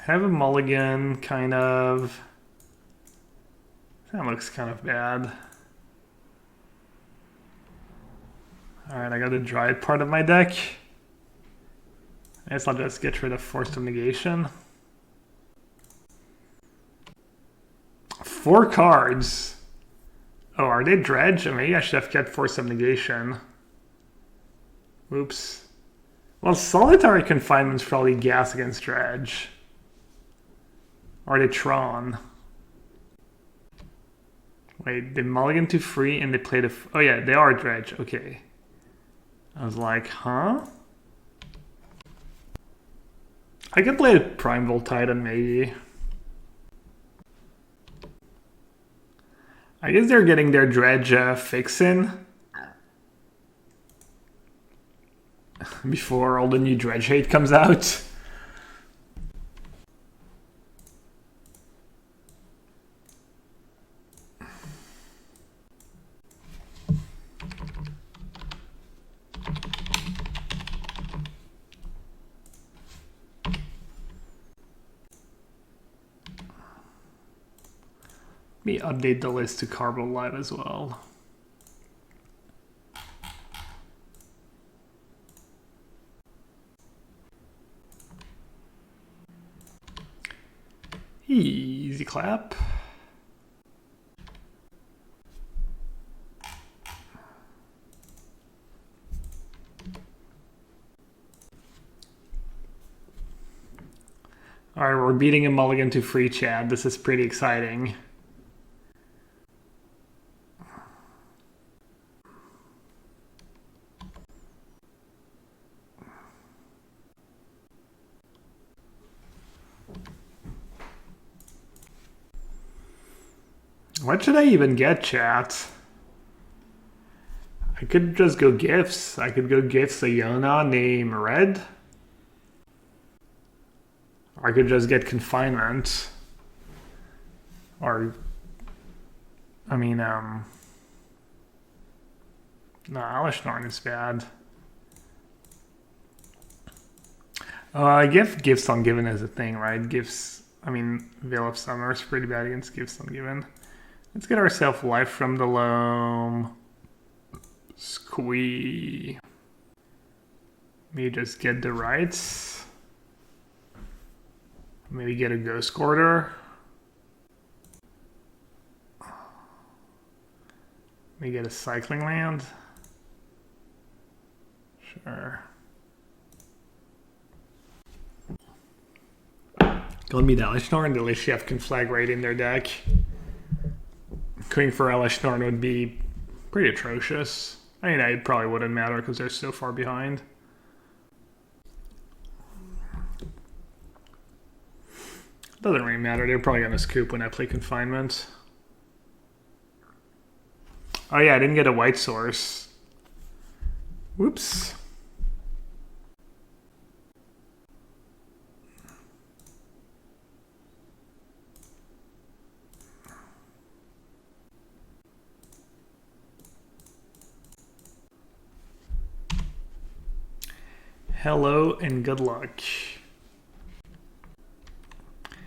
Have a mulligan, kind of. That looks kind of bad. Alright, I got the Dryad part of my deck. I guess I'll just get rid of Force of Negation. 4 cards. Oh, are they Dredge? Maybe I should have kept Force of Negation. Oops. Well, Solitary Confinement's probably gas against Dredge. Or they Tron. Wait, they mulligan to 3 and they play the... Oh yeah, they are Dredge, okay. I was like, huh? I could play Primeval Titan maybe. I guess they're getting their Dredge fix in. Before all the new Dredge hate comes out. Let me update the list to Carbo Live as well. Easy clap. Alright, we're beating a mulligan to 3, Chad. This is pretty exciting. What should I even get, chat? I could just go gifts. I could go gifts a Yona name Red. Or I could just get Confinement. Or, I mean, no, Alishnorn is bad. Gifts Ungiven is a thing, right? Gifts, I mean, Veil of Summer is pretty bad against Gifts Ungiven. Let's get ourselves Life from the Loam. Squee. Maybe just get the rights. Maybe get a Ghost Quarter. Maybe get a Cycling Land. Sure. Going to be the Elishnorn, the Lishiev can flag right in their deck. Queen for Elishnorn would be pretty atrocious. I mean, it probably wouldn't matter because they're so far behind. Doesn't really matter. They're probably going to scoop when I play Confinement. Oh yeah, I didn't get a white source. Whoops. Hello and good luck.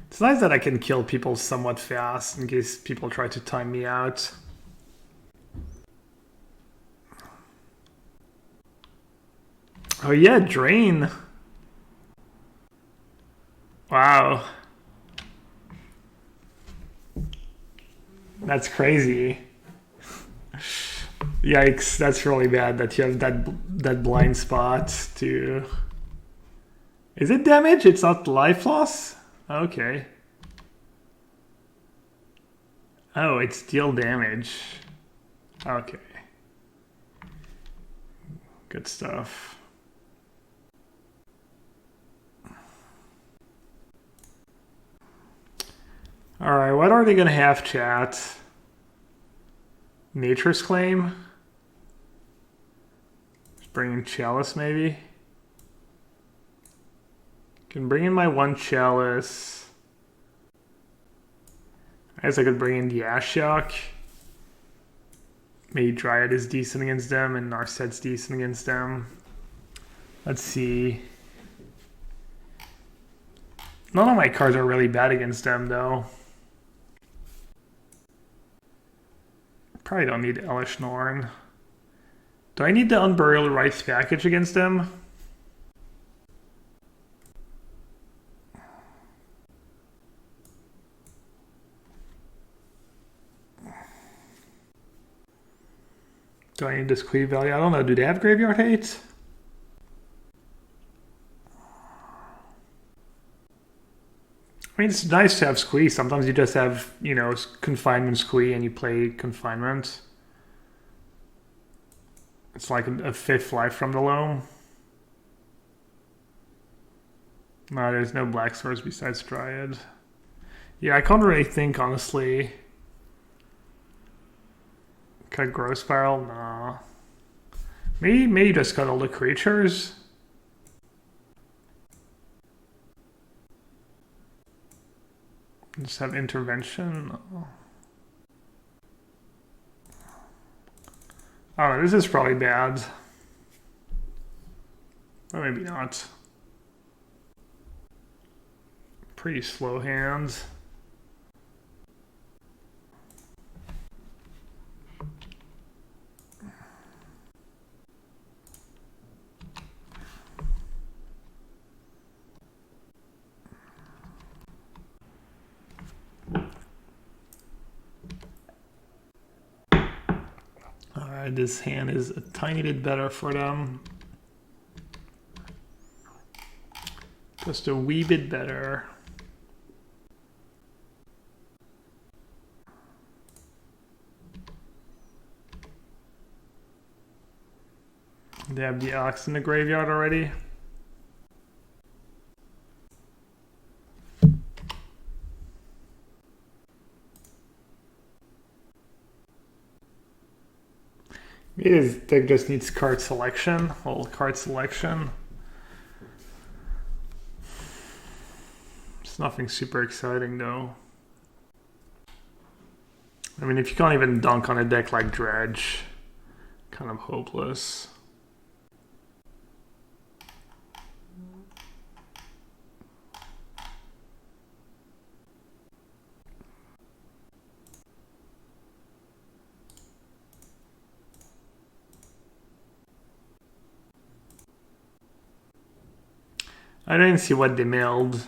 It's nice that I can kill people somewhat fast in case people try to time me out. Oh yeah, Drain. Wow. That's crazy. Yikes, that's really bad that you have that blind spot to... Is it damage? It's not life loss? Okay. Oh, it's deal damage. Okay. Good stuff. Alright, what are they gonna have, chat? Nature's Claim? Just bring in Chalice, maybe? Can bring in my 1 Chalice. I guess I could bring in the Ashiok. Maybe Dryad is decent against them and Narset's decent against them. Let's see. None of my cards are really bad against them, though. Probably don't need Elish Norn. Do I need the Unburial Rites package against them? Do I need this Cleave Value? I don't know. Do they have Graveyard Hate? I mean, it's nice to have Squee. Sometimes you just have, you know, Confinement Squee and you play Confinement. It's like a fifth life from the loam. No, there's no black swords besides Dryad. Yeah, I can't really think, honestly. Cut Growth Spiral? Nah. Maybe just cut all the creatures. Just have Intervention. I don't know, this is probably bad. Or maybe not. Pretty slow hands. Alright, this hand is a tiny bit better for them. Just a wee bit better. They have the Ox in the graveyard already. This deck just needs card selection, whole card selection. It's nothing super exciting though. I mean, if you can't even dunk on a deck like Dredge, kind of hopeless. I didn't see what they mailed.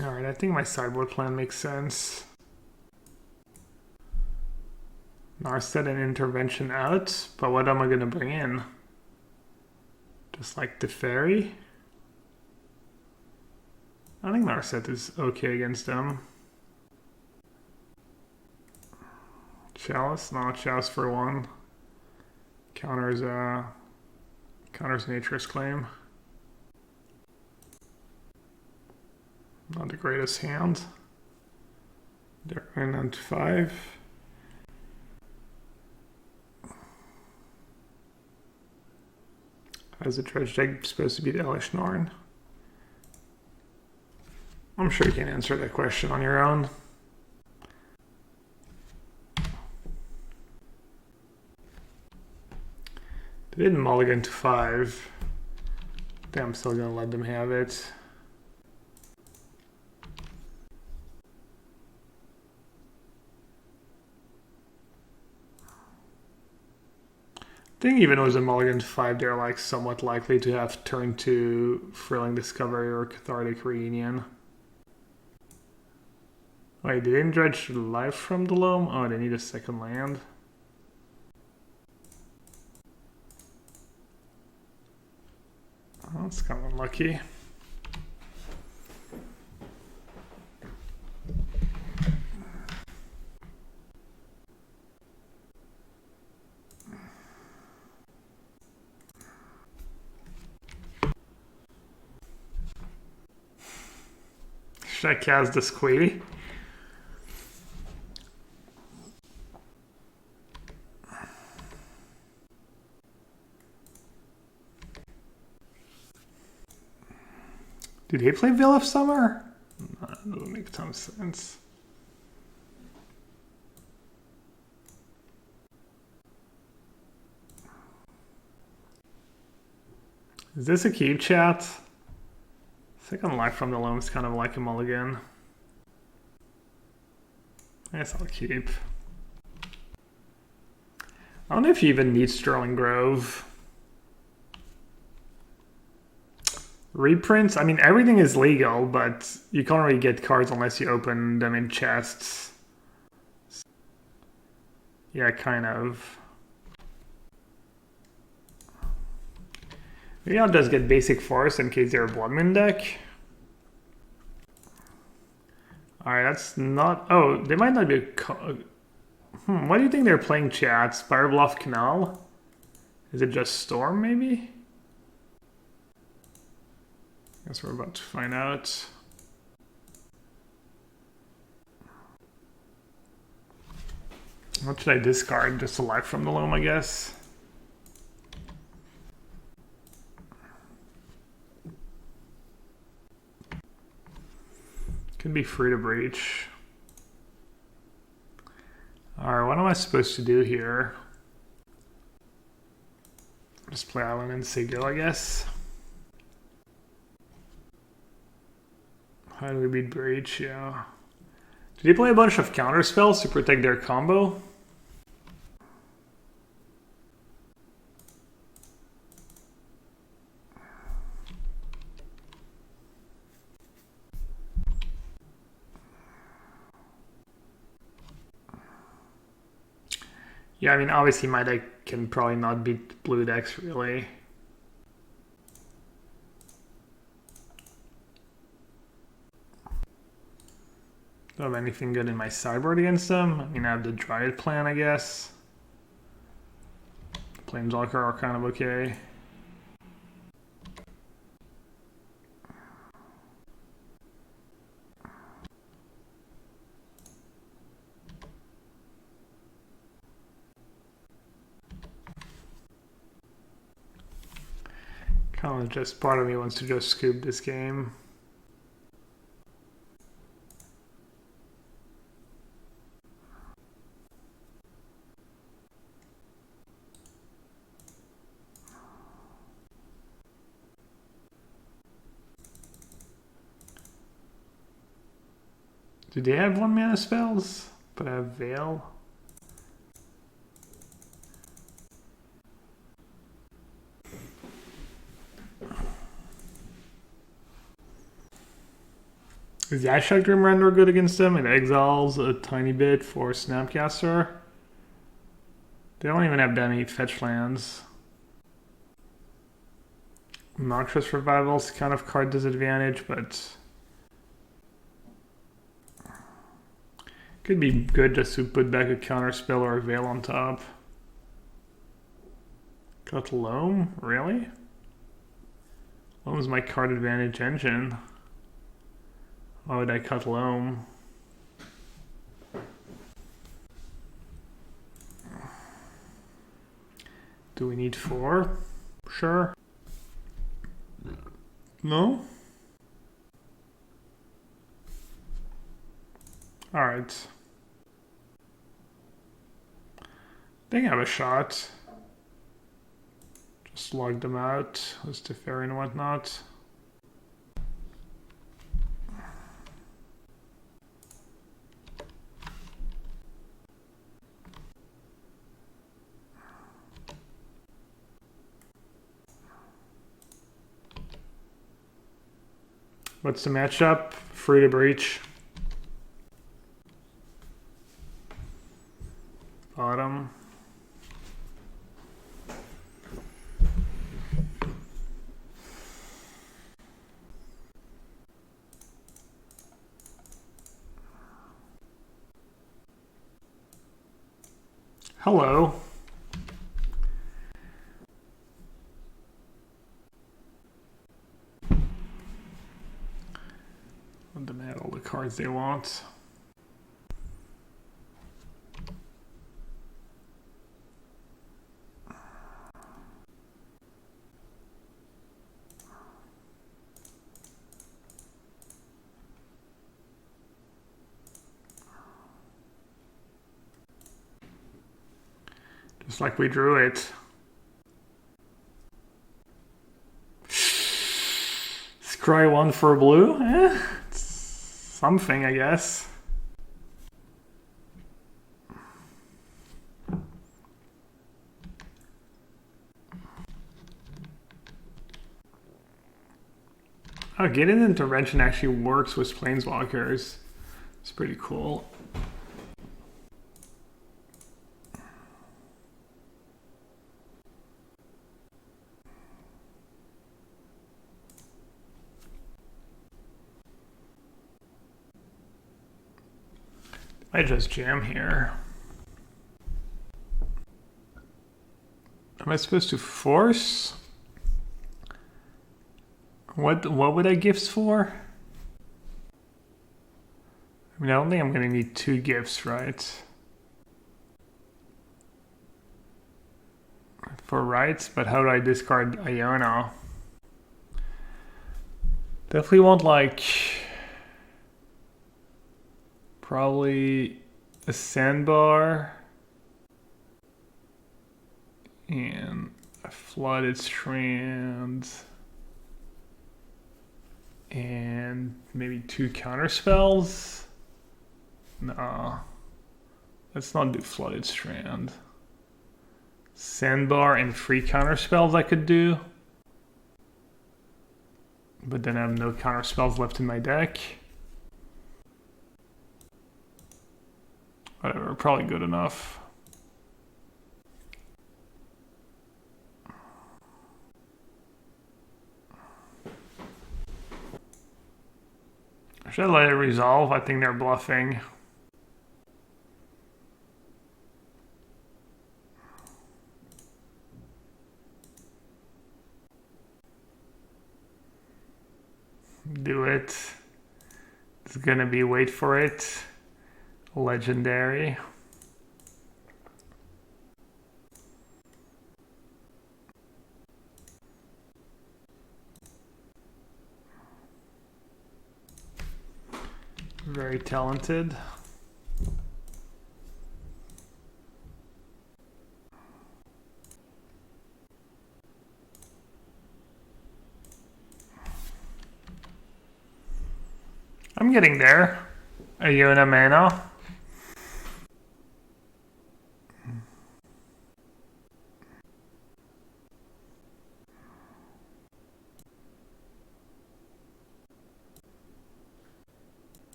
Alright, I think my sideboard plan makes sense. Narset and Intervention out, but what am I gonna bring in? Just like the Fairy? I think Narset is okay against them. Chalice? No, Chalice for one. Counters Nature's Claim. Not the greatest hand. They're going on to 5. How's the Dredge deck supposed to be the Elish Norn? I'm sure you can answer that question on your own. They didn't mulligan to 5. I think I'm still gonna let them have it. I think even with a mulligan to 5, they're like somewhat likely to have turn to Thrilling Discovery or Cathartic Reunion. Wait, they didn't dredge life from the loam? Oh, they need a second land. Oh, that's kind of unlucky. Should I cast the Squee? Did he play Veil of Summer? No, that doesn't make a ton of sense. Is this a keep, chat? Second life from the loam is kind of like a mulligan. I guess I'll keep. I don't know if you even need Sterling Grove. Reprints? I mean, everything is legal, but you can't really get cards unless you open them in chests. Yeah, kind of. Maybe I'll just get basic force in case they're a Bloodmoon deck. Alright, that's not... Oh, they might not be... What do you think they're playing, chat? Spirebluff Canal? Is it just Storm, maybe? Guess we're about to find out. What should I discard? Just a life from the loam, I guess. Could be free to breach. Alright, what am I supposed to do here? Just play Island and say go, I guess. How do we beat breach? Yeah. Did he play a bunch of counter spells to protect their combo? Yeah, I mean, obviously my deck can probably not beat blue decks, really. Don't have anything good in my sideboard against them. I mean, I have the Dryad plan, I guess. Planeswalker are kind of okay. Kind of just part of me wants to just scoop this game. Do they have 1-mana spells? But I have Veil. Is the Ashok Dream Render good against them? It exiles a tiny bit for Snapcaster. They don't even have that many fetch lands. Noxious Revival's kind of card disadvantage, but could be good just to put back a counter spell or a Veil on top. Got Loam? Really? Loam's my card advantage engine. Why would I cut Loam? Do we need 4? Sure. No? Alright. I think I have a shot. Just log them out with Teferi and whatnot. What's the matchup? Free to breach. Bottom. Hello. Let them add all the cards they want. Just like we drew it. Scry 1 for blue? It's something, I guess. Oh, Gated Intervention actually works with Planeswalkers. It's pretty cool. I just jam here. Am I supposed to force? What would I gifts for? I mean, I don't think I'm gonna need 2 gifts, right? For rights, but how do I discard Iona? Definitely want like probably a sandbar and a flooded strand and maybe 2 counter spells. No, let's not do flooded strand. Sandbar and 3 counter spells I could do, but then I have no counter spells left in my deck. Whatever, probably good enough. Should I let it resolve? I think they're bluffing. Do it. It's gonna be, wait for it, legendary. Very talented. I'm getting there. Iona mana.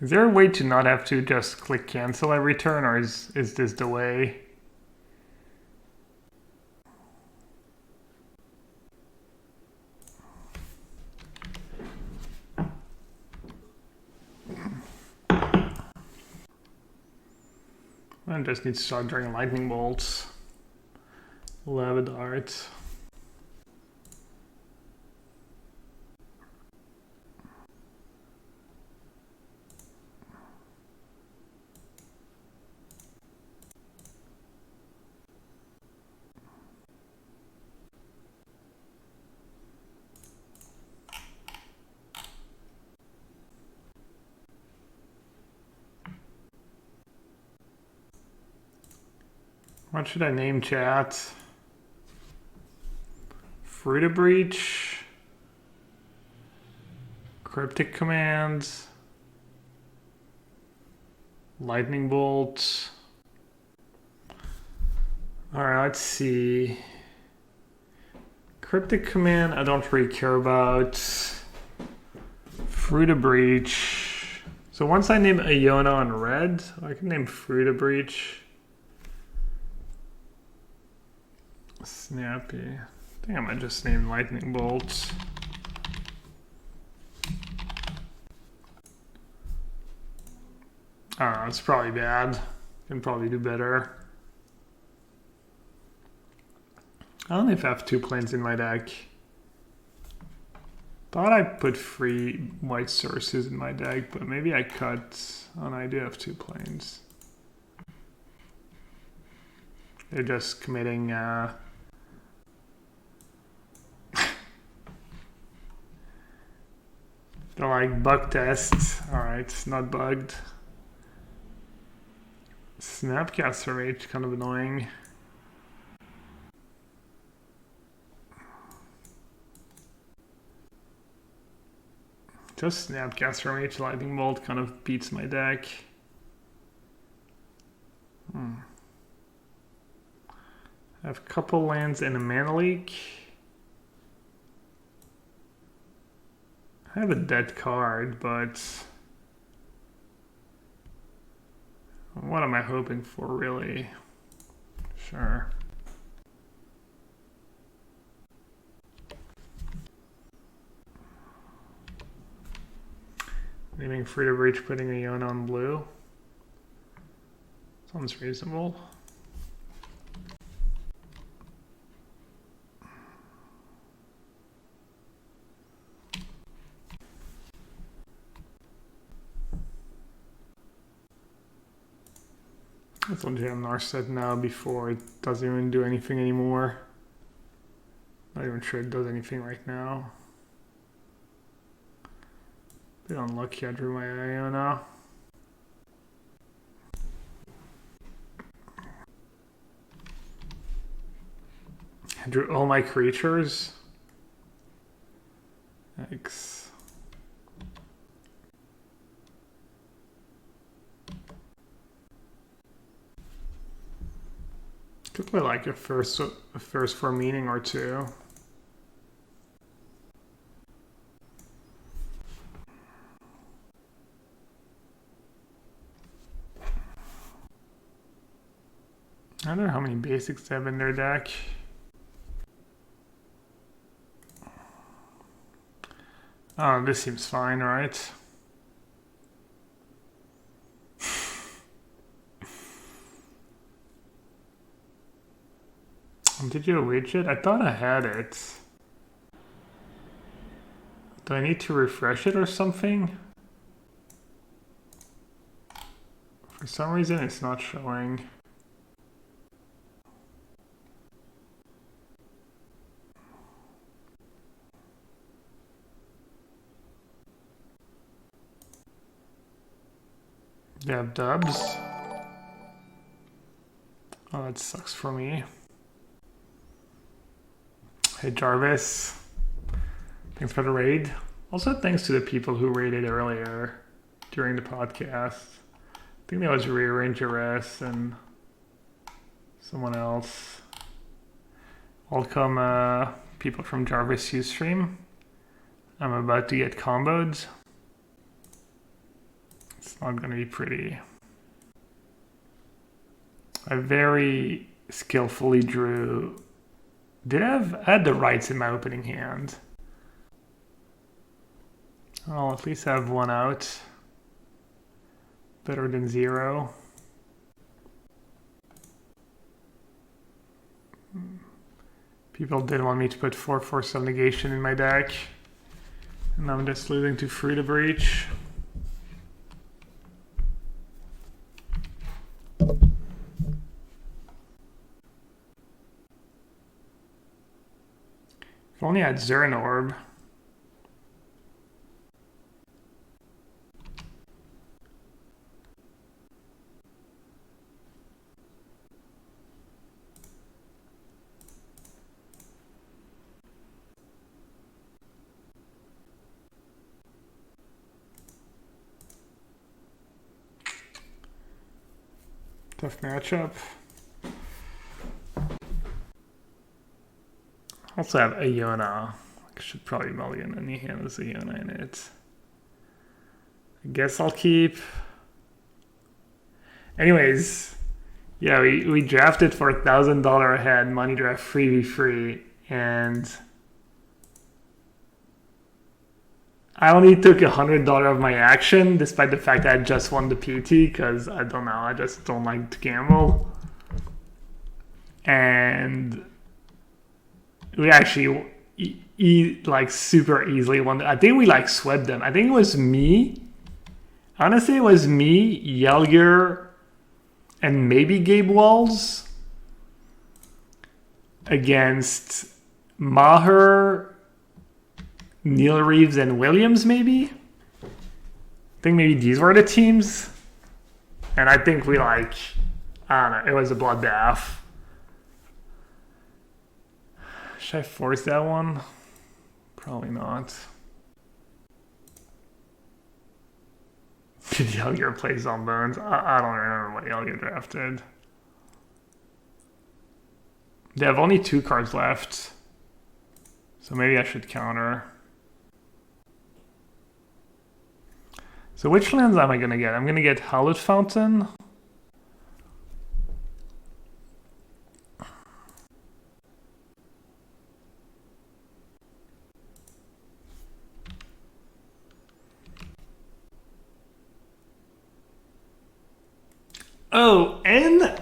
Is there a way to not have to just click cancel every turn, or is this the way? I just need to start drawing lightning bolts. Lava dart. What should I name chat? Fruit Breach, Cryptic Commands, Lightning Bolt. Alright, let's see. Cryptic Command, I don't really care about. Fruit Breach. So once I name Iona on red, I can name Fruit Breach. Snappy. I think I might just name Lightning Bolt. I don't know, it's probably bad. Can probably do better. I only have 2 planes in my deck. Thought I put 3 white sources in my deck, but maybe I cut. Oh no, I do have 2 planes. They're just committing they're like bug test. Alright, not bugged. Snapcaster Rage, kind of annoying. Just Snapcaster Mage Lightning Bolt kind of beats my deck. I have a couple lands and a mana leak. I have a dead card, but what am I hoping for, really? Sure. Leaving free to reach, putting a Yona on blue. Sounds reasonable. Let's let him Narset now before it doesn't even do anything anymore. Not even sure it does anything right now. Bit unlucky, I drew my Iona. I drew all my creatures. Yikes. Could play like a first for meaning or two. I don't know how many basics they have in their deck. Oh, this seems fine, right? Did you reach it? I thought I had it. Do I need to refresh it or something? For some reason it's not showing. They have dubs. Oh, that sucks for me. Hey Jarvis, thanks for the raid. Also thanks to the people who raided earlier during the podcast. I think that was Rearrangeress and someone else. Welcome people from Jarvis Ustream. I'm about to get comboed. It's not going to be pretty. I very skillfully drew. I had the rights in my opening hand. I'll at least have one out. Better than zero. People did want me to put 4/4 negation in my deck. And I'm just losing to Free to Breach. If only I had Zern Orb. Tough matchup. Also have Iona. I should probably mulligan any hand with Iona in it. I guess I'll keep. Anyways, yeah, we drafted for $1,000 ahead, money draft free, and I only took $100 of my action, despite the fact that I just won the PT, because I don't know, I just don't like to gamble. And we actually like super easily won. I think we like swept them. I think it was me. Honestly, it was me, Yelger, and maybe Gabe Walls against Maher, Neil Reeves, and Williams, maybe. I think maybe these were the teams. And I think we I don't know, it was a bloodbath. Should I force that one? Probably not. Did Yelger play Zombones? I don't remember what Yelger drafted. They have only 2 cards left. So maybe I should counter. So which lands am I going to get? I'm going to get Hallowed Fountain. Oh, and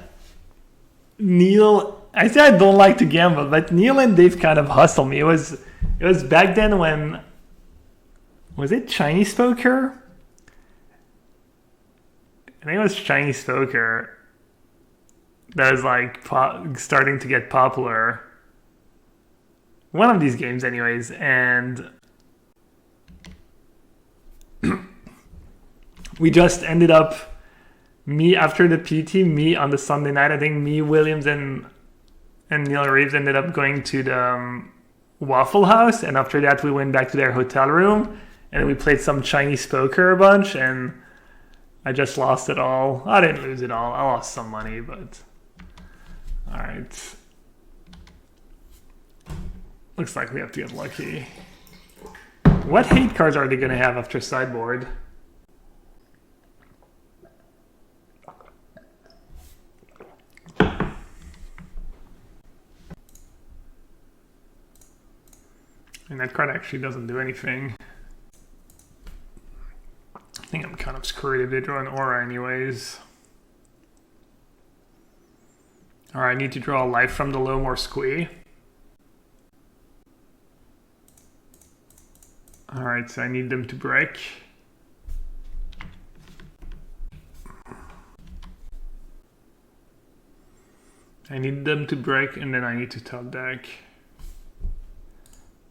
Neil, I said I don't like to gamble, but Neil and Dave kind of hustle me. It was back then when, was it Chinese Poker? I think it was Chinese Poker that was like starting to get popular. One of these games anyways, and we just ended up, me after the PT, me on the Sunday night, I think me, Williams, and Neil Reeves ended up going to the Waffle House, and after that we went back to their hotel room, and we played some Chinese poker a bunch, and I just lost it all. I didn't lose it all. I lost some money, but all right. Looks like we have to get lucky. What hate cards are they going to have after sideboard? And that card actually doesn't do anything. I think I'm kind of screwed if they draw an aura anyways. Alright, I need to draw a life from the loam or squee. Alright, so I need them to break. I need them to break, and then I need to top deck.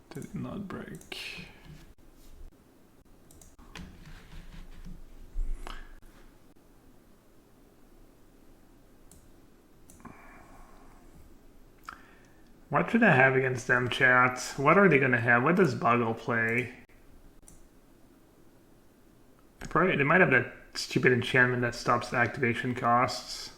Did not break. What should I have against them, chat? What are they gonna have? What does Boggle play? Probably, they might have that stupid enchantment that stops the activation costs.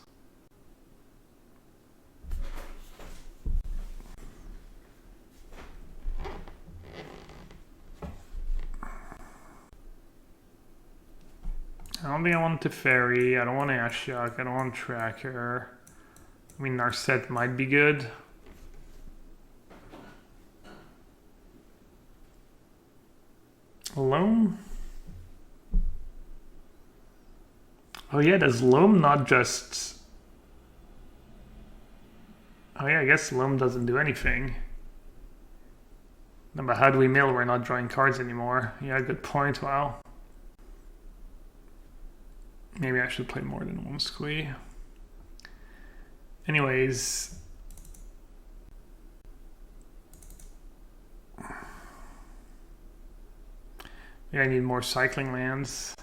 I don't think I want Teferi, I don't want Ashiok, I don't want Tracker. I mean, Narset might be good. Loam? Oh yeah, does Loam not just... Oh yeah, I guess Loam doesn't do anything. No, but how do we mill? We're not drawing cards anymore. Yeah, good point, wow. Maybe I should play more than one squee. Anyways. Yeah, I need more cycling lands.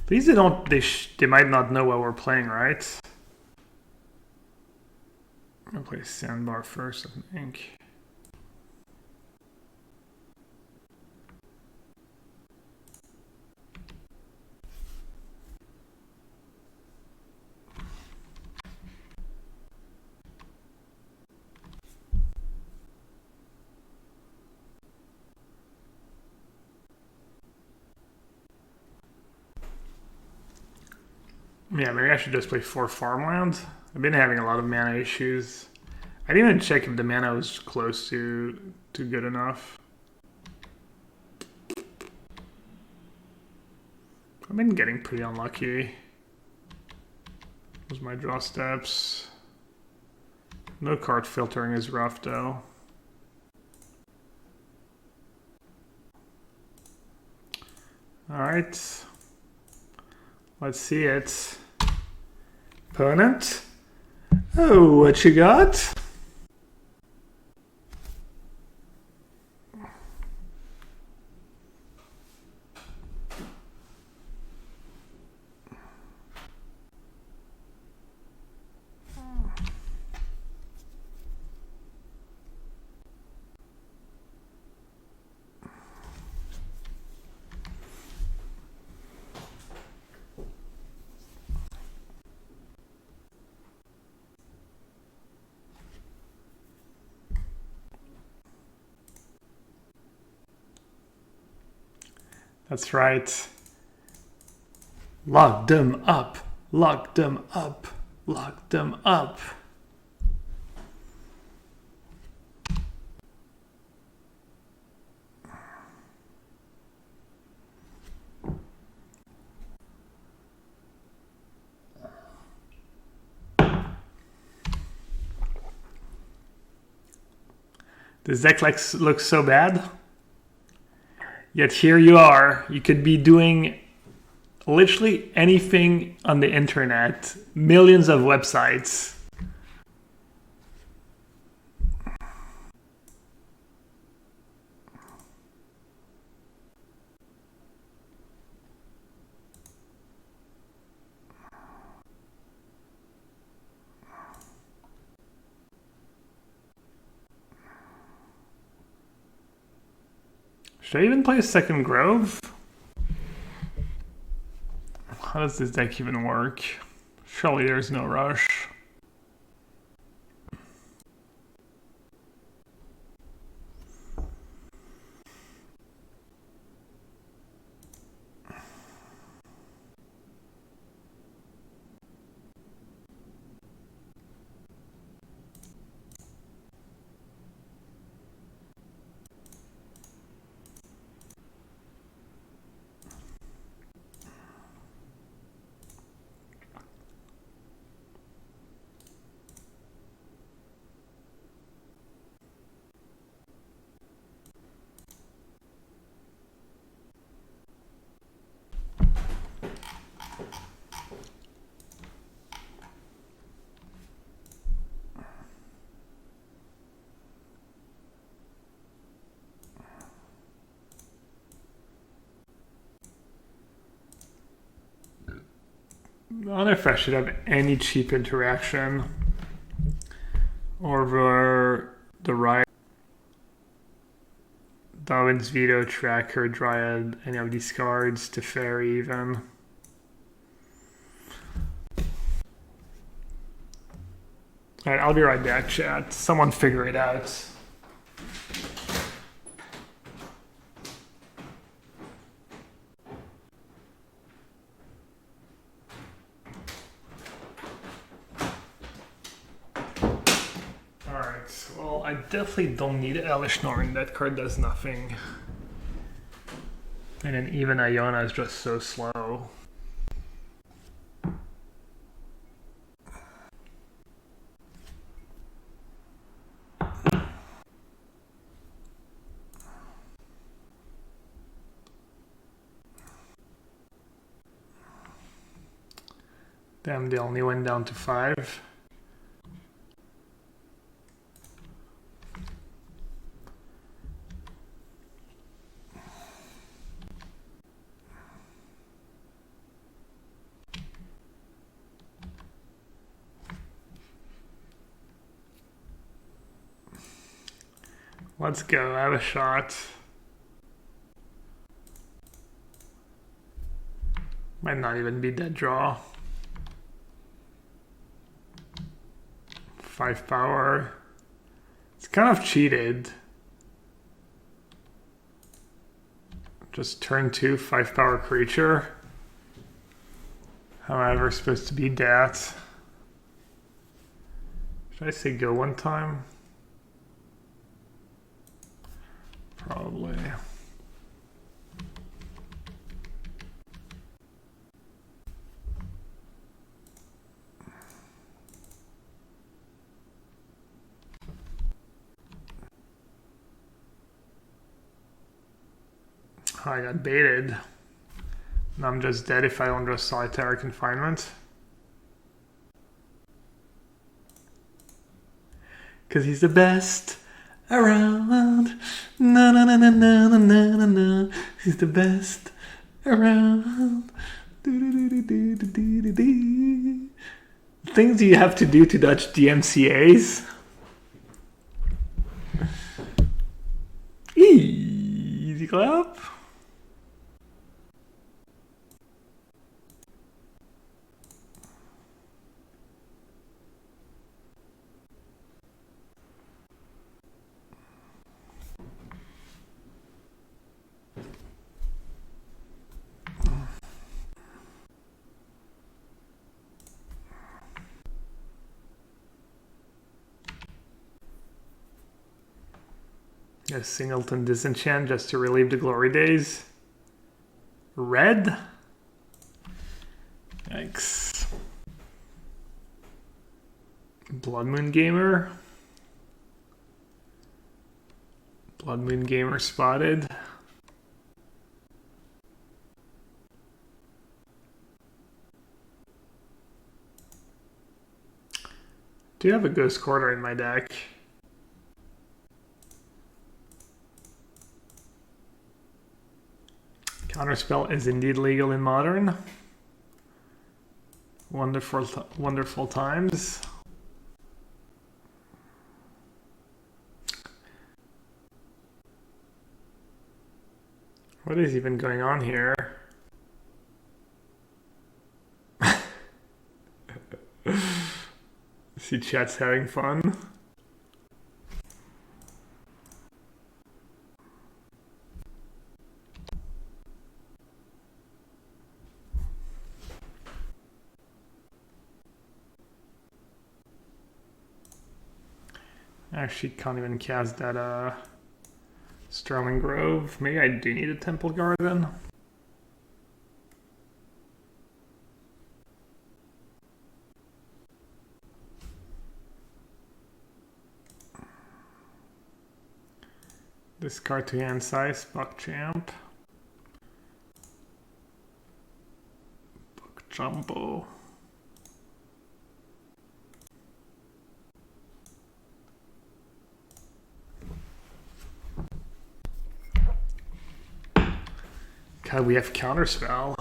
These they don't. They might not know what we're playing, right? I'm gonna play Sandbar first, I think. Yeah, maybe I should just play 4 farmland. I've been having a lot of mana issues. I didn't even check if the mana was close to good enough. I've been getting pretty unlucky. Those are my draw steps. No card filtering is rough though. Alright. Let's see it. Opponent? Oh, what you got? That's right. Lock them up. Lock them up. Lock them up. This deck looks so bad. Yet here you are. You could be doing literally anything on the internet. Millions of websites. Should I even play a second Grove? How does this deck even work? Surely there's no rush. I don't know if I should have any cheap interaction over the right. Darwin's Veto, Tracker, Dryad, any of these cards, Teferi even. Alright, I'll be right back, chat. Someone figure it out. I definitely don't need Elish Norn. That card does nothing. And then even Iona is just so slow. Damn, they only went down to 5. Let's go, I have a shot. Might not even be that draw. 5 power. It's kind of cheated. Just turn 2, 5 power creature. How am I ever supposed to beat that? Should I say go one time? Probably. I got baited. And I'm just dead if I don't draw Solitary Confinement. Cause he's the best around. Na na na na na na na na. He's the best around. Things you have to do to dodge DMCAs. Easy clap. A singleton disenchant just to relieve the glory days. Red? Yikes. Blood Moon Gamer. Blood Moon Gamer spotted. Do have a Ghost Quarter in my deck. Counterspell is indeed legal in Modern. Wonderful times. What is even going on here? See, chat's having fun. Actually, can't even cast that Sterling Grove. Maybe I do need a Temple Garden. Discard to hand size, Buckchamp. Buckjumbo. God, we have Counterspell.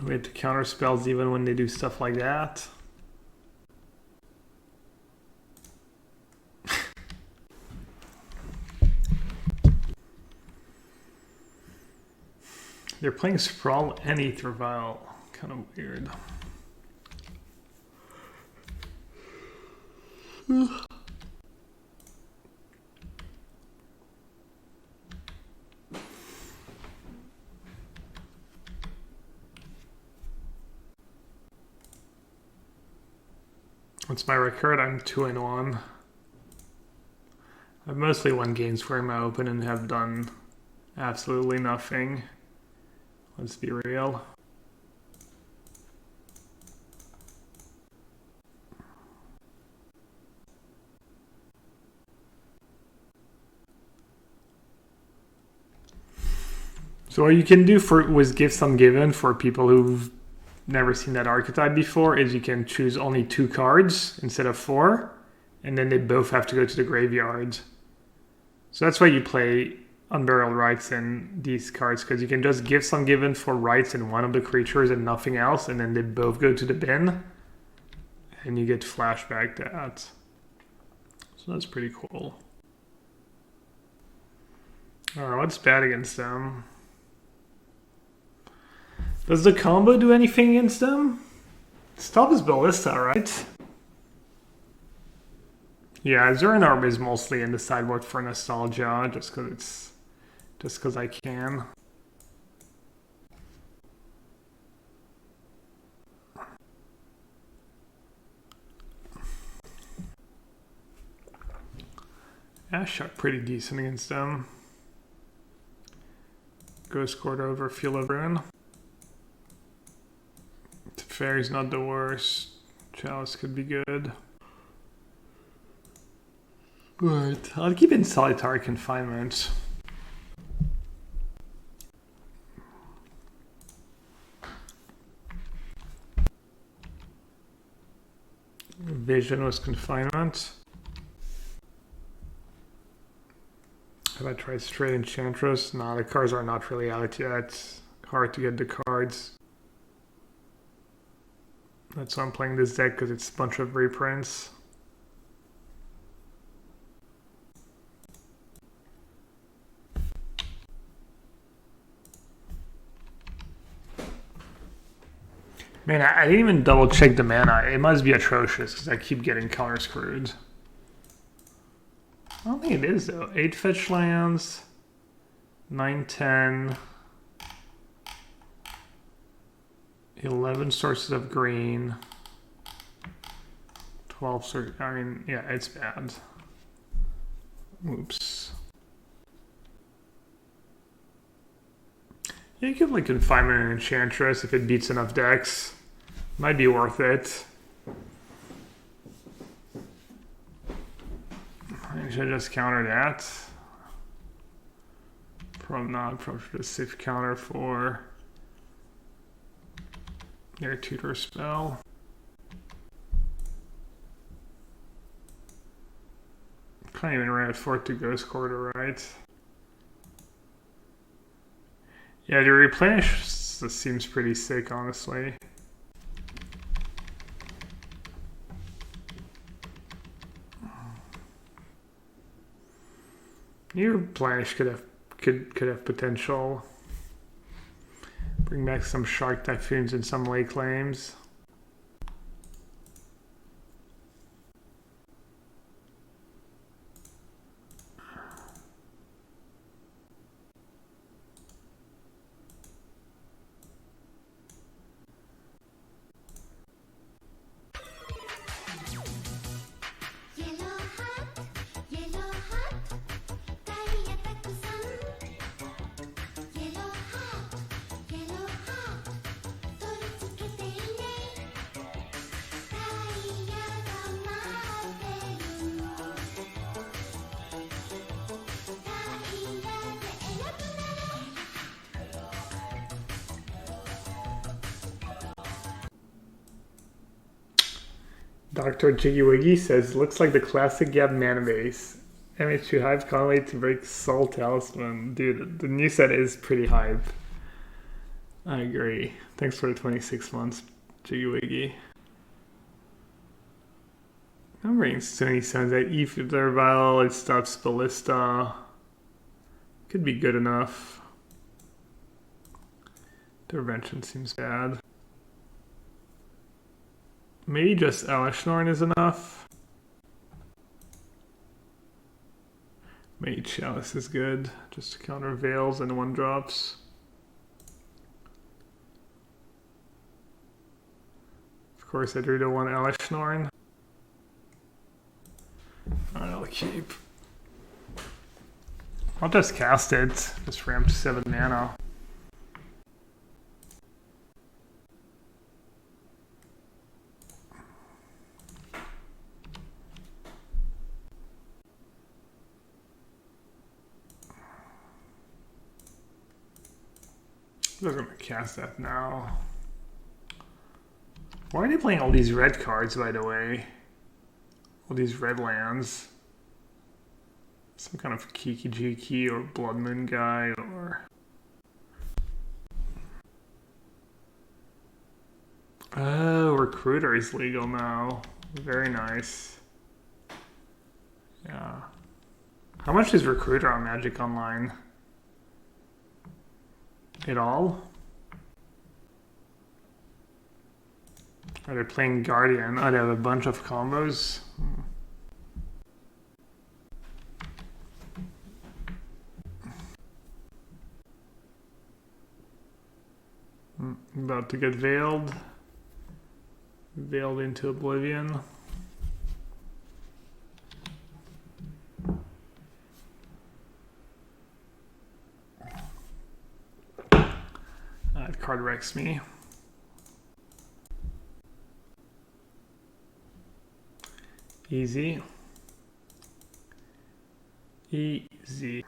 We have to counter spells even when they do stuff like that. They're playing Sprawl and Aether Vial. Kind of weird. What's my record? I'm 2-1. I've mostly won games where I'm open and have done absolutely nothing. Let's be real. So what you can do was give some given for people who've never seen that archetype before is you can choose only 2 cards instead of 4, and then they both have to go to the graveyard. So that's why you play Unburial Rites and these cards, because you can just give some given for rights in one of the creatures and nothing else, and then they both go to the bin, and you get flashback that. So that's pretty cool. Alright, what's bad against them? Does the combo do anything against them? Stop is Ballista, right? Yeah, Azuran Orb is mostly in the sideboard for nostalgia, just because I can. Yeah, shot pretty decent against them. Ghost Quarter over Field of Ruin. Fairy's not the worst. Chalice could be good. Right, I'll keep in Solitary Confinement. Vision was Confinement. Have I tried straight Enchantress? No, the cards are not really out yet. Hard to get the cards. That's why I'm playing this deck, because it's a bunch of reprints. Man, I didn't even double check the mana. It must be atrocious, because I keep getting counter screwed. I don't think it is, though. 8 fetch lands, 9/10. 11 sources of green, 12 circuit. I mean, yeah, it's bad. Oops. Yeah, you could like Confinement and Enchantress if it beats enough decks. Might be worth it. I should just counter that. Probably not. Probably should Nassif counter for their tutor spell. Can't even run it fork to Ghost Quarter, right? Yeah, the replenish this seems pretty sick, honestly. Your replenish could have potential. Bring back some Shark Typhoons and some Lake Claims. Dr. Jiggy Wiggy says, looks like the classic Gab mana base. MH2 hype, can't wait to break Soul Talisman. Dude, the new set is pretty hype. I agree. Thanks for the 26 months, Jiggy Wiggy. I'm bringing Sony Suns at Ether Vial, it stops Ballista. Could be good enough. Intervention seems bad. Maybe just Elishnorn is enough. Maybe Chalice is good, just to counter Veils and 1-drops. Of course, I drew to 1 Elishnorn. I'll keep. I'll just cast it. Just ramp to 7 mana. I'm just gonna cast that now. Why are they playing all these red cards, by the way? All these red lands. Some kind of Kiki Jiki or Blood Moon guy or... Oh, Recruiter is legal now. Very nice. Yeah. How much is Recruiter on Magic Online? At all? Are they playing Guardian? Oh, they have a bunch of combos. About to get veiled. Veiled into oblivion. That card wrecks me. Easy. Easy.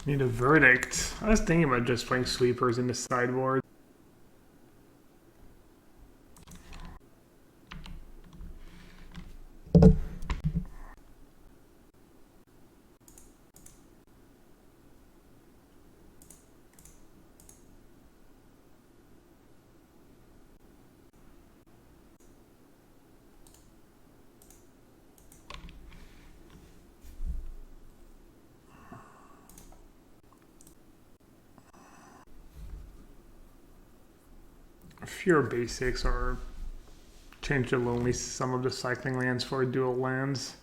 Need a verdict. I was thinking about just playing sweepers in the sideboard. fewer basics or change the lonely some of the cycling lands for dual lands.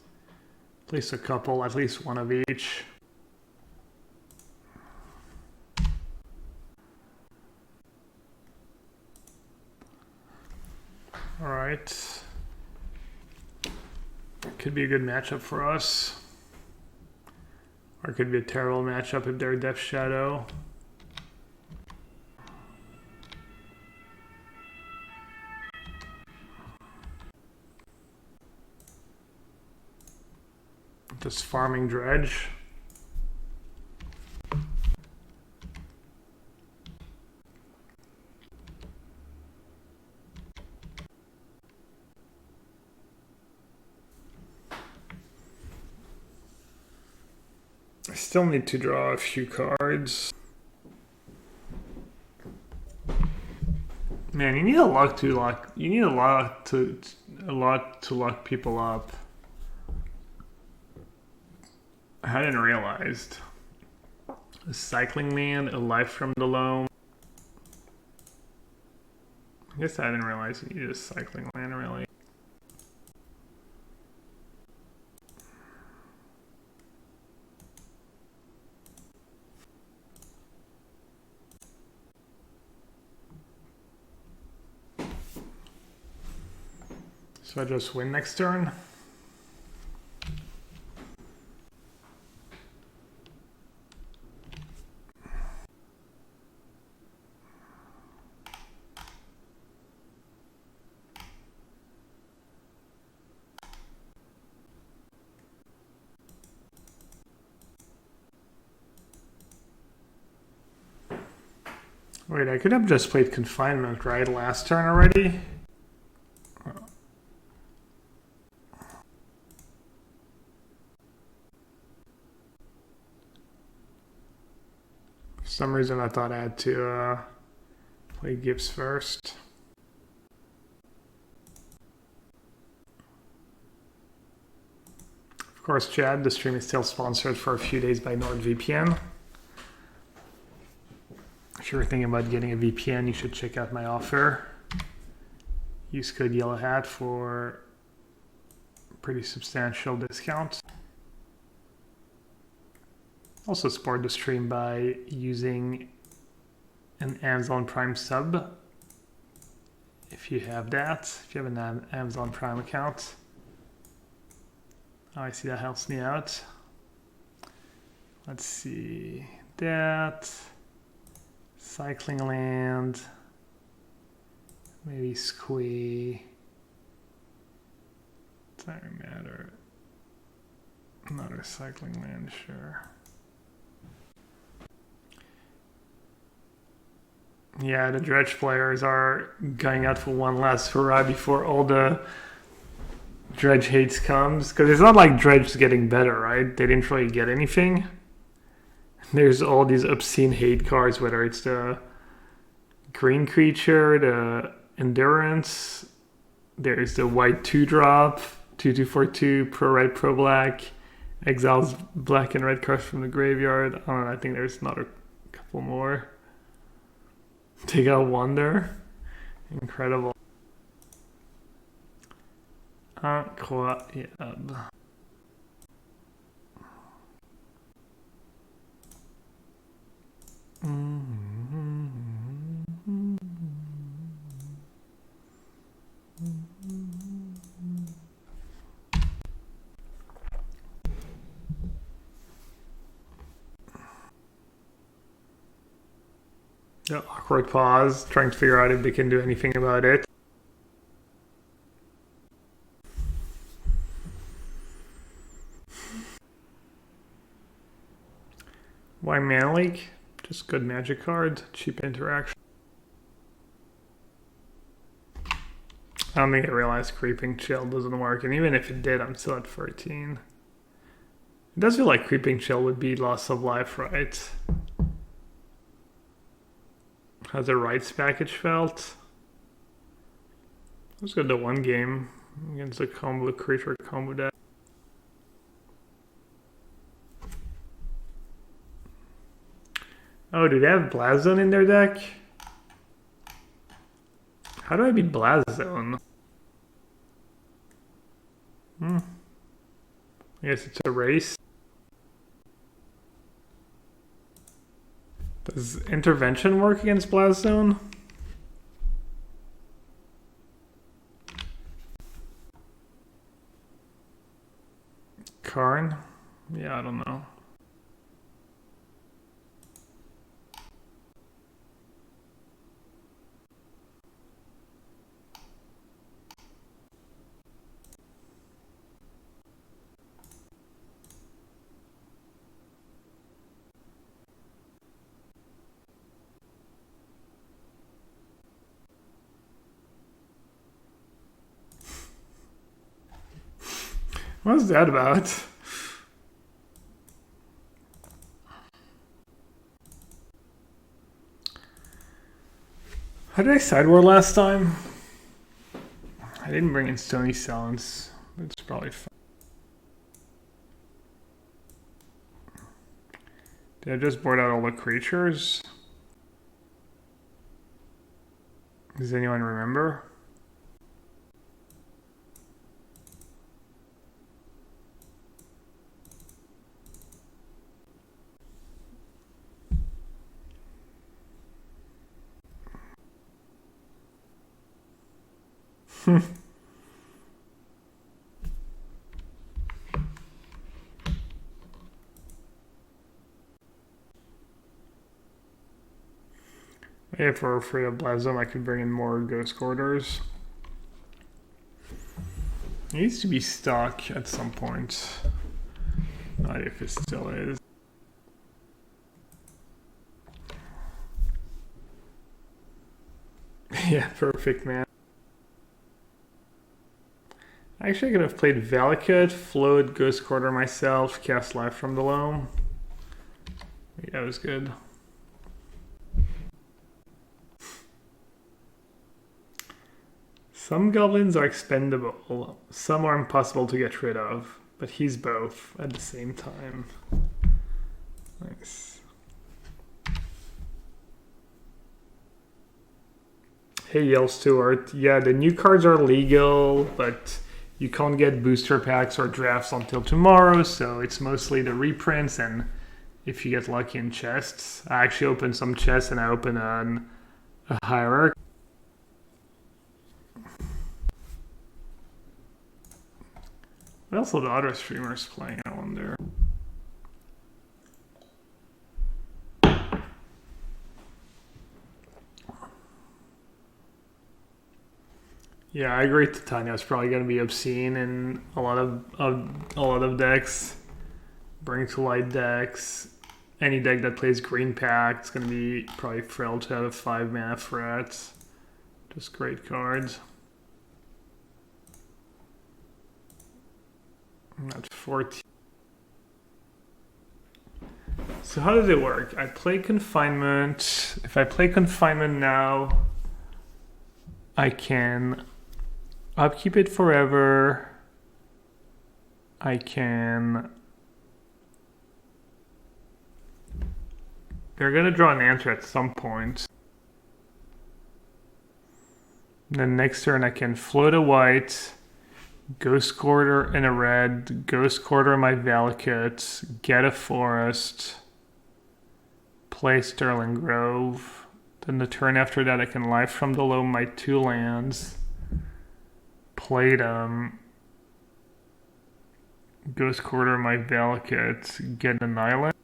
At least a couple, at least one of each. All right. Could be a good matchup for us. Or it could be a terrible matchup if they're Death Shadow. Just farming dredge. I still need to draw a few cards. Man, you need a lot to lock people up. I hadn't realized. A cycling land, a life from the loam. I guess I didn't realize you needed a cycling land, really. So I just win next turn. Wait, I could have just played Confinement, right? Last turn already? For some reason I thought I had to play Gibbs first. Of course, Chad, the stream is still sponsored for a few days by NordVPN. If you're thinking about getting a VPN, you should check out my offer. Use code yellowhat for a pretty substantial discount. Also support the stream by using an Amazon Prime sub. If you have that, if you have an Amazon Prime account. Oh, I see, that helps me out. Let's see, that. Cycling land, maybe squee. Doesn't matter. Another cycling land, sure. Yeah, the dredge players are going out for one last hurrah before all the dredge hates comes. Because it's not like dredge's getting better, right? They didn't really get anything. There's all these obscene hate cards, whether it's the green creature, the endurance, there's the white 2-drop, 2/2/4/2, pro red, pro black, exiles black and red cards from the graveyard. I don't know, I think there's another couple more. Take out Wonder. Incredible. Incroyable. The awkward pause, trying to figure out if they can do anything about it. Why Mana Leak? Just good magic card, cheap interaction. I don't think I realized Creeping Chill doesn't work, and even if it did, I'm still at 13. It does feel like Creeping Chill would be loss of life, right? How's the rights package felt? Let's go to one game against a combo creature combo deck. Oh, do they have Blazon in their deck? How do I beat Blast Zone? I guess it's a race. Does intervention work against Blast Zone? Karn? Yeah, I don't know. What's that about? How did I sideboard last time? I didn't bring in Stony Silence. It's probably fine. Did I just board out all the creatures? Does anyone remember? If we're afraid of Blasm, I could bring in more Ghost Corridors. It needs to be stuck at some point. Not if it still is. Yeah, perfect, man. Actually, I could have played Valakut, Float, Ghost Corridor myself, cast Life from the Loam. Yeah, that was good. Some goblins are expendable, some are impossible to get rid of, but he's both at the same time. Nice. Hey, Yell Stewart. Yeah, the new cards are legal, but you can't get booster packs or drafts until tomorrow, so it's mostly the reprints and if you get lucky in chests. I actually opened some chests and I opened a hierarchy. What else are the other streamers playing, I wonder? Yeah, I agree. Titania is probably going to be obscene in a lot of decks. Bring to light decks. Any deck that plays green pack is going to be probably thrilled to have a 5-mana threat. Just great cards. That's 14. So how does it work? I play Confinement. If I play Confinement now, I can upkeep it forever. I can... They're going to draw an answer at some point. Then next turn I can float a white, Ghost Corridor and a red, Ghost Corridor my Valakut, get a forest, play Sterling Grove. Then the turn after that I can Life from the Loam my 2 lands, play them, Ghost Corridor my Valakut, get an island,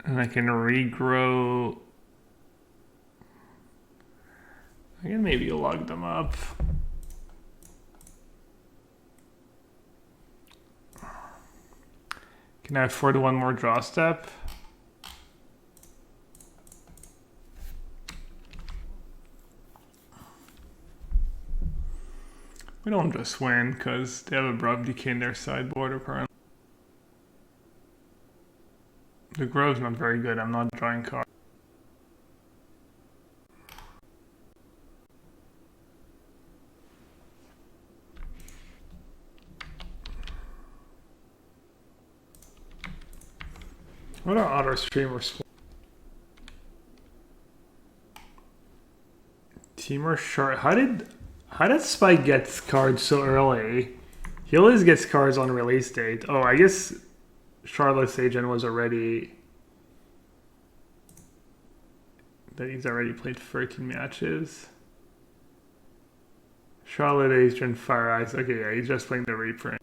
and I can regrow. I can maybe log them up. Can I afford one more draw step? We don't just win because they have Abrupt Decay in their sideboard apparently. The Grove's not very good, I'm not drawing cards. What are other streamers? Teamer Shard. How did Spike get cards so early? He always gets cards on release date. Oh, I guess Charlotte's Agent was already... that he's already played 13 matches. Charlotte Agent Fire Ice. Okay, yeah, he's just playing the reprint.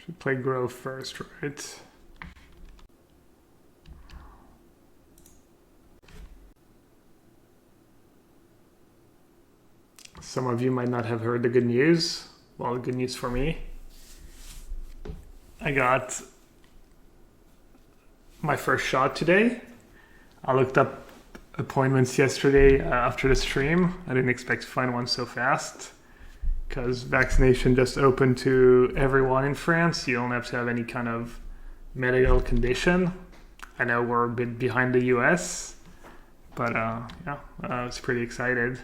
Should play Grow first, right? Some of you might not have heard the good news. Well, good news for me. I got my first shot today. I looked up appointments yesterday after the stream. I didn't expect to find one so fast because vaccination just opened to everyone in France. You don't have to have any kind of medical condition. I know we're a bit behind the US, but yeah, I was pretty excited.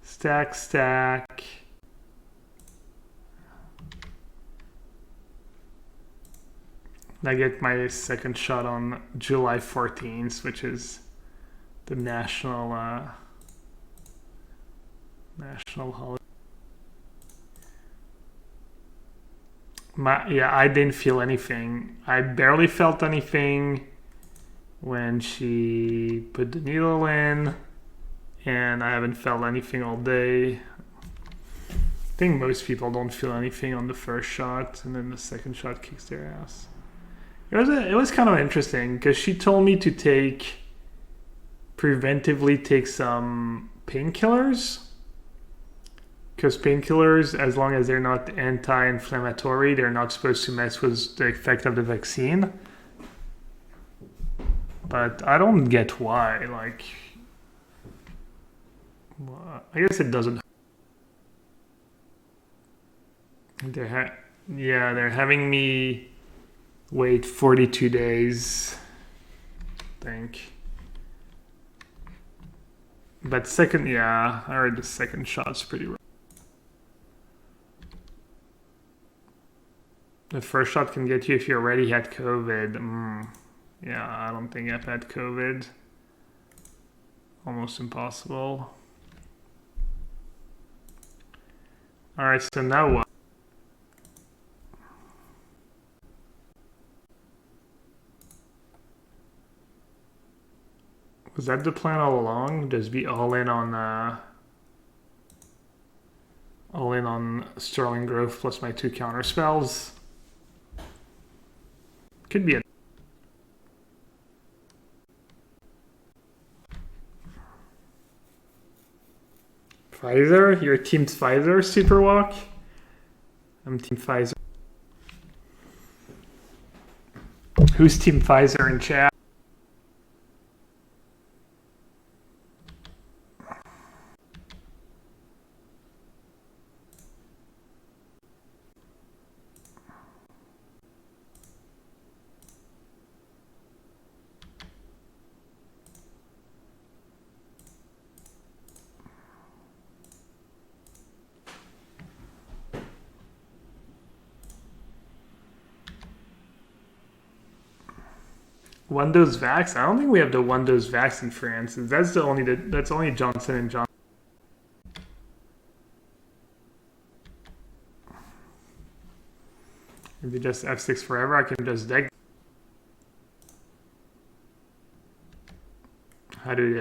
Stack. I get my second shot on July 14th, which is the national holiday. Yeah, I didn't feel anything. I barely felt anything when she put the needle in, and I haven't felt anything all day. I think most people don't feel anything on the first shot, and then the second shot kicks their ass. It was kind of interesting because she told me to preventively take some painkillers. Because painkillers, as long as they're not anti-inflammatory, they're not supposed to mess with the effect of the vaccine. But I don't get why. Like, I guess it doesn't. They're having me wait 42 days, I think. But I heard the second shot's pretty rough. The first shot can get you if you already had COVID. Yeah, I don't think I've had COVID. Almost impossible. Alright, so now what? Was that the plan all along? Just be all in on Sterling Grove plus my 2 counter spells. Could be a Pfizer? Your team's Pfizer, Superwalk? I'm Team Pfizer. Who's Team Pfizer in chat? One dose vax? I don't think we have the one dose vax in France. That's only Johnson and Johnson. If they just F6 forever, I can just deck. How do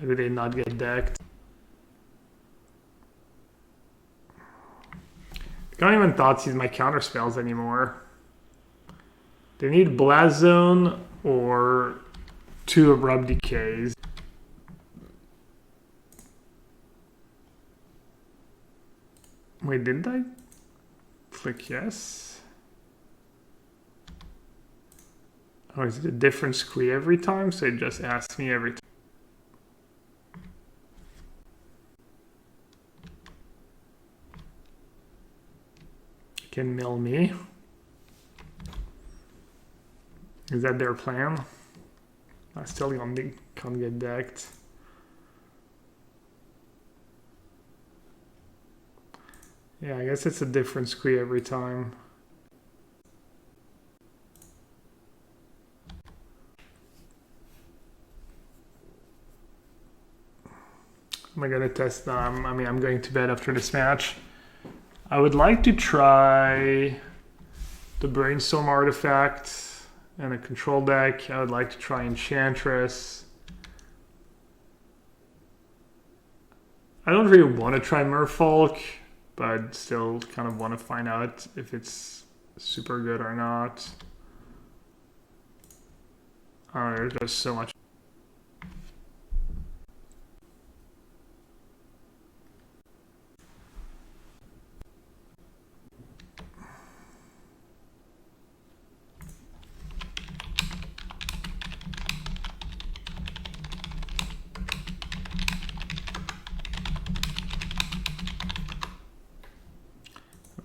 they not get decked? I can't even Thoughtseize my counter spells anymore. They need Blast Zone or 2 Abrupt Decays. Wait, didn't I click yes? Oh, is it a different squee every time? So it just asks me every time. Can mill me. Is that their plan? I still can't get decked. Yeah, I guess it's a different squee every time. Am I gonna test them? I mean, I'm going to bed after this match. I would like to try the Brainstorm artifact and a control deck. I would like to try Enchantress. I don't really want to try Merfolk, but still kind of want to find out if it's super good or not. Oh, there's just so much.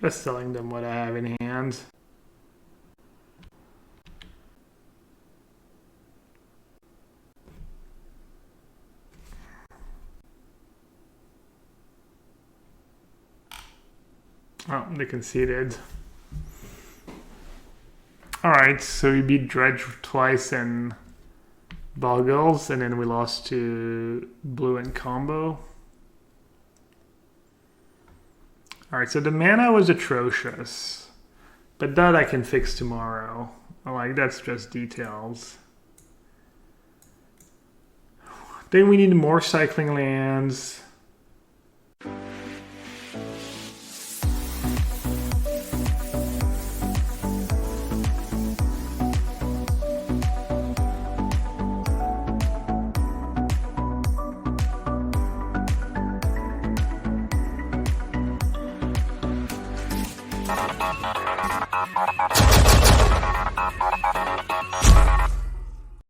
Just telling them what I have in hand. Oh, they conceded. Alright, so we beat Dredge twice and Boggles, and then we lost to Blue and Combo. Alright, so the mana was atrocious, but that I can fix tomorrow. Like, that's just details. Then we need more cycling lands.